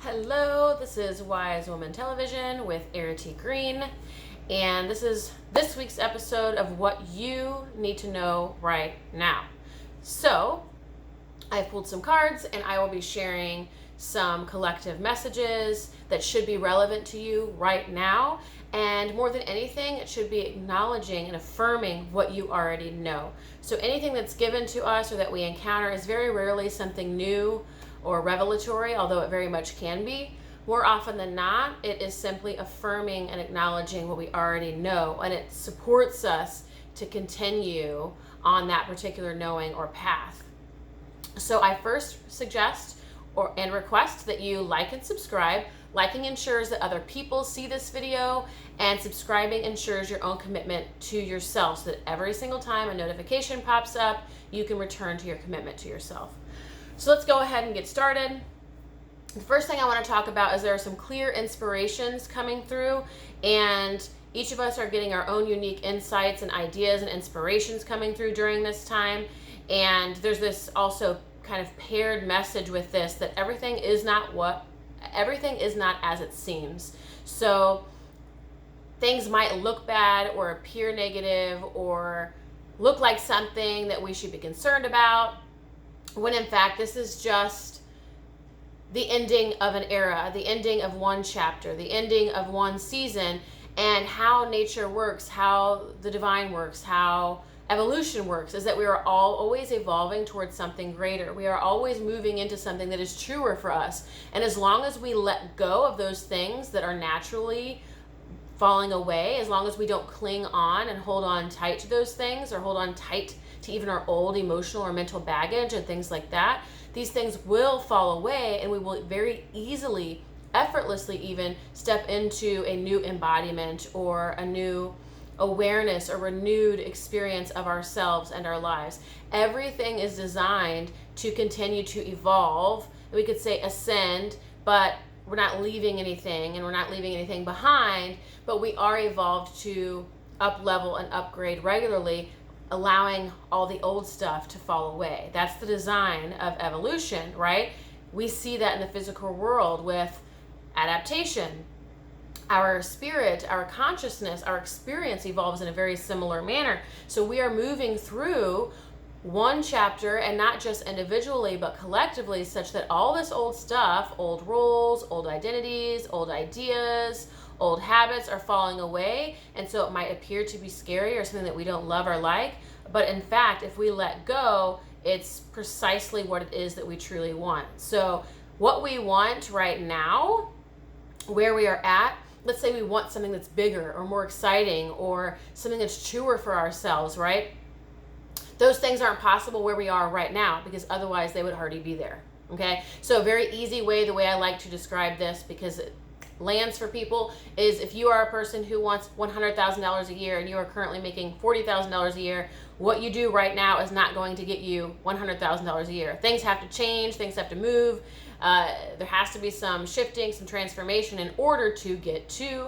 Hello, this is Wise Woman Television with Errity Green, and this is this week's episode of what you need to know right now. So, I pulled some cards and I will be sharing some collective messages that should be relevant to you right now. And more than anything, it should be acknowledging and affirming what you already know. So anything that's given to us or that we encounter is very rarely something new or revelatory, although it very much can be. More often than not, it is simply affirming and acknowledging what we already know, and it supports us to continue on that particular knowing or path. So I first suggest and request that you like and subscribe. Liking ensures that other people see this video, and subscribing ensures your own commitment to yourself so that every single time a notification pops up, you can return to your commitment to yourself. So let's go ahead and get started. The first thing I want to talk about is there are some clear inspirations coming through, and each of us are getting our own unique insights and ideas and inspirations coming through during this time. And there's this also kind of paired message with this that everything is not as it seems. So things might look bad or appear negative or look like something that we should be concerned about, when in fact this is just the ending of an era, the ending of one chapter, the ending of one season. And how nature works, how the divine works, how evolution works is that we are all always evolving towards something greater. We are always moving into something that is truer for us. And as long as we let go of those things that are naturally falling away, as long as we don't cling on and hold on tight to those things, or hold on tight to even our old emotional or mental baggage and things like that, these things will fall away, and we will very easily, effortlessly even, step into a new embodiment or a new awareness or renewed experience of ourselves and our lives. Everything is designed to continue to evolve. We could say ascend, but we're not leaving anything, and we're not leaving anything behind, but we are evolved to up level and upgrade regularly, allowing all the old stuff to fall away. That's the design of evolution, right? We see that in the physical world with adaptation. Our spirit, our consciousness, our experience evolves in a very similar manner. So we are moving through one chapter, and not just individually, but collectively, such that all this old stuff, old roles, old identities, old ideas, old habits are falling away. And so it might appear to be scary or something that we don't love or like. But in fact, if we let go, it's precisely what it is that we truly want. So what we want right now, where we are at, let's say we want something that's bigger or more exciting or something that's truer for ourselves, right? Those things aren't possible where we are right now, because otherwise they would already be there, okay? So a very easy way, the way I like to describe this, because it lands for people, is if you are a person who wants $100,000 a year and you are currently making $40,000 a year, what you do right now is not going to get you $100,000 a year. Things have to change, things have to move. There has to be some shifting, some transformation in order to get to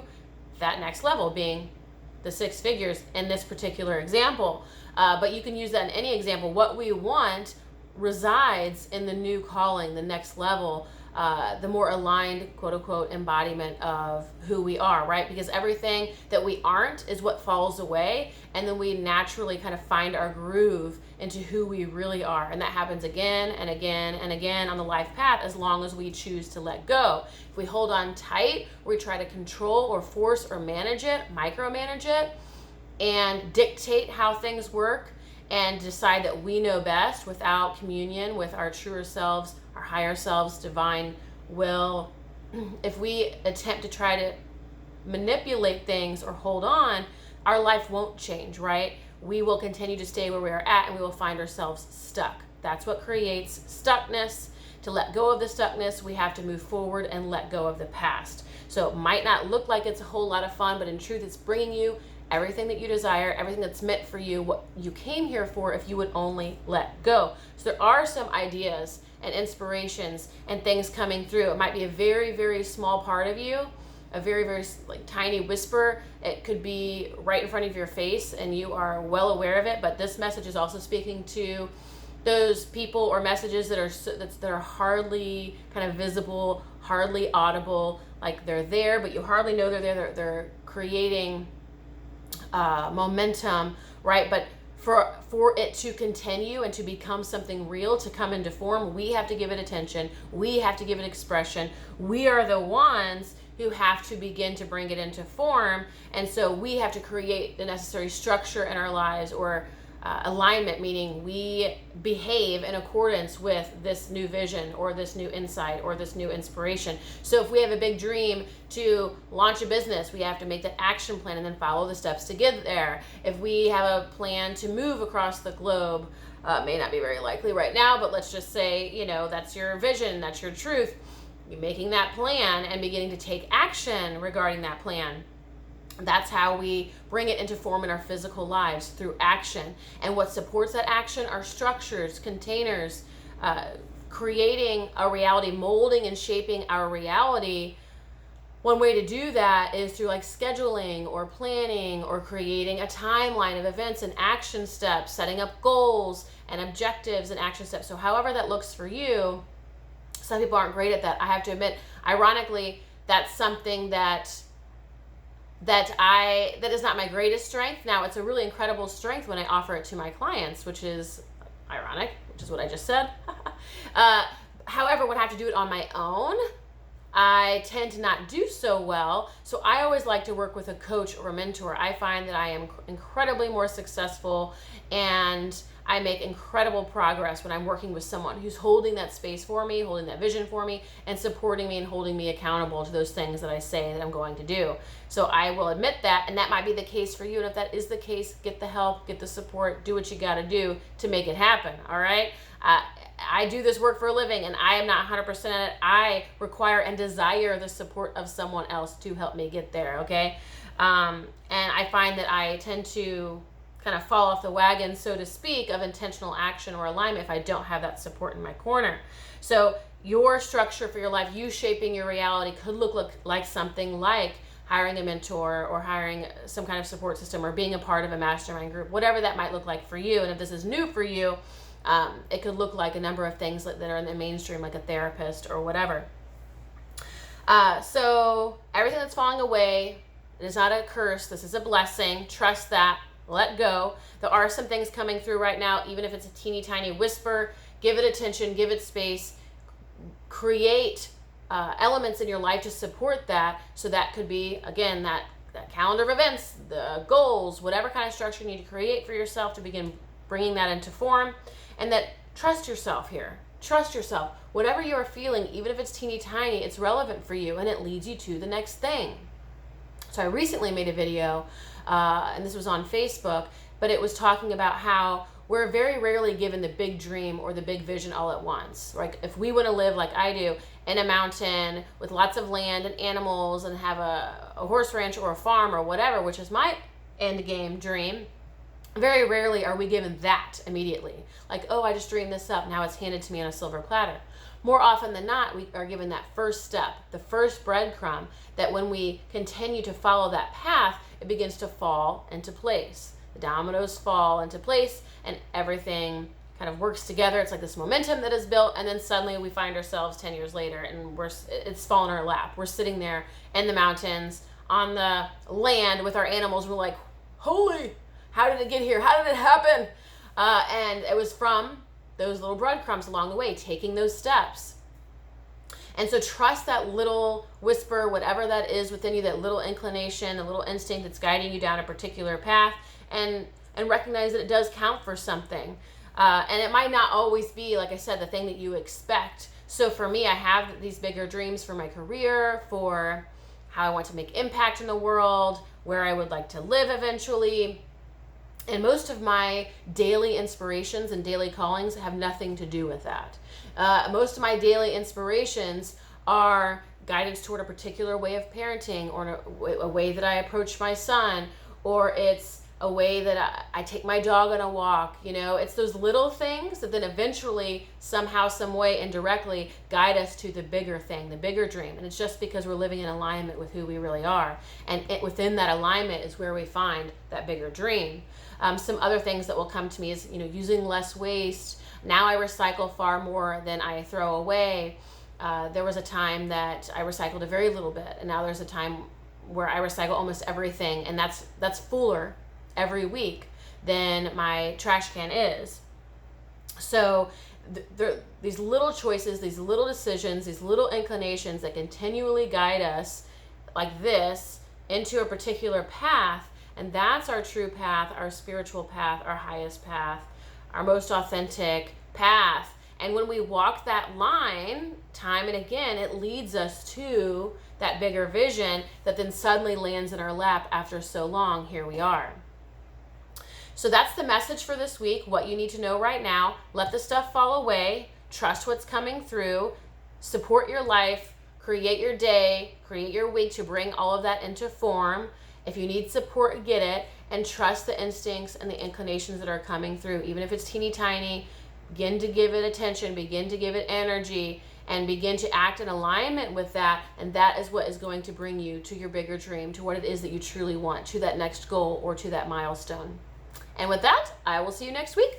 that next level, being the six figures in this particular example. But you can use that in any example. What we want resides in the new calling, the next level, the more aligned, quote unquote, embodiment of who we are, right? Because everything that we aren't is what falls away, and then we naturally kind of find our groove into who we really are. And that happens again and again and again on the life path, as long as we choose to let go. If we hold on tight, we try to control or force or manage it, micromanage it, and dictate how things work, and decide that we know best without communion with our truer selves, our higher selves, divine will. If we attempt to try to manipulate things or hold on, our life won't change, right? We will continue to stay where we are at, and we will find ourselves stuck. That's what creates stuckness. To let go of the stuckness, we have to move forward and let go of the past. So it might not look like it's a whole lot of fun, but in truth, it's bringing you everything that you desire, everything that's meant for you, what you came here for, if you would only let go. So there are some ideas and inspirations and things coming through. It might be a very, very small part of you, a very, very tiny whisper. It could be right in front of your face and you are well aware of it, but this message is also speaking to those people or messages that are hardly kind of visible, hardly audible, like they're there, but you hardly know they're there. They're creating momentum, right? But for it to continue and to become something real, to come into form, we have to give it attention. We have to give it expression. We are the ones who have to begin to bring it into form. And so we have to create the necessary structure in our lives, or alignment, meaning we behave in accordance with this new vision or this new insight or this new inspiration. So if we have a big dream to launch a business, we have to make that action plan and then follow the steps to get there. If we have a plan to move across the globe, may not be very likely right now, but let's just say, that's your vision, that's your truth. You're making that plan and beginning to take action regarding that plan. That's how we bring it into form in our physical lives, through action. And what supports that action are structures, containers, creating a reality, molding and shaping our reality. One way to do that is through like scheduling or planning or creating a timeline of events and action steps, setting up goals and objectives and action steps. So however that looks for you, some people aren't great at that. I have to admit, ironically, that's something that is not my greatest strength. Now, it's a really incredible strength when I offer it to my clients, which is ironic, which is what I just said. However, when I have to do it on my own, I tend to not do so well. So I always like to work with a coach or a mentor. I find that I am incredibly more successful and I make incredible progress when I'm working with someone who's holding that space for me, holding that vision for me, and supporting me and holding me accountable to those things that I say that I'm going to do. So I will admit that, and that might be the case for you. And if that is the case, get the help, get the support, do what you got to do to make it happen, all right? I do this work for a living, and I am not 100% at it. I require and desire the support of someone else to help me get there, okay? And I find that I tend to kind of fall off the wagon, so to speak, of intentional action or alignment if I don't have that support in my corner. So your structure for your life, you shaping your reality, could look like something like hiring a mentor or hiring some kind of support system or being a part of a mastermind group, whatever that might look like for you. And if this is new for you, it could look like a number of things that are in the mainstream, like a therapist or whatever. So everything that's falling away, it is not a curse. This is a blessing. Trust that. Let go. There are some things coming through right now, even if it's a teeny tiny whisper. Give it attention, give it space, create elements in your life to support that. So that could be, again, that calendar of events, the goals, whatever kind of structure you need to create for yourself to begin bringing that into form. And that trust yourself here. Trust yourself. Whatever you are feeling, even if it's teeny tiny, it's relevant for you and it leads you to the next thing. So I recently made a video, and this was on Facebook, but it was talking about how we're very rarely given the big dream or the big vision all at once. Like if we want to live like I do in a mountain with lots of land and animals and have a horse ranch or a farm or whatever, which is my end game dream, very rarely are we given that immediately. Like, oh, I just dreamed this up, now it's handed to me on a silver platter. More often than not, we are given that first step, the first breadcrumb, that when we continue to follow that path, it begins to fall into place. The dominoes fall into place and everything kind of works together. It's like this momentum that is built, and then suddenly we find ourselves 10 years later and it's fallen in our lap. We're sitting there in the mountains on the land with our animals. We're like, holy, how did it get here? How did it happen? And it was from those little breadcrumbs along the way, taking those steps. And so trust that little whisper, whatever that is within you, that little inclination, a little instinct that's guiding you down a particular path, and recognize that it does count for something. And it might not always be, like I said, the thing that you expect. So for me, I have these bigger dreams for my career, for how I want to make impact in the world, where I would like to live eventually. And most of my daily inspirations and daily callings have nothing to do with that. Most of my daily inspirations are guidance toward a particular way of parenting, or a way that I approach my son, or it's a way that I take my dog on a walk. It's those little things that then eventually, somehow, some way, indirectly guide us to the bigger thing, the bigger dream. And it's just because we're living in alignment with who we really are. And within that alignment is where we find that bigger dream. Some other things that will come to me is, using less waste, Now I recycle far more than I throw away. There was a time that I recycled a very little bit, and now there's a time where I recycle almost everything, and that's fuller every week than my trash can is. So these little choices, these little decisions, these little inclinations that continually guide us like this into a particular path, and that's our true path, our spiritual path, our highest path, our most authentic path. And when we walk that line time and again, it leads us to that bigger vision that then suddenly lands in our lap after so long. Here we are. So that's the message for this week. What you need to know right now: let the stuff fall away, trust what's coming through, support your life, create your day, create your week to bring all of that into form. If you need support, get it, and trust the instincts and the inclinations that are coming through. Even if it's teeny tiny, begin to give it attention, begin to give it energy, and begin to act in alignment with that. And that is what is going to bring you to your bigger dream, to what it is that you truly want, to that next goal or to that milestone. And with that, I will see you next week.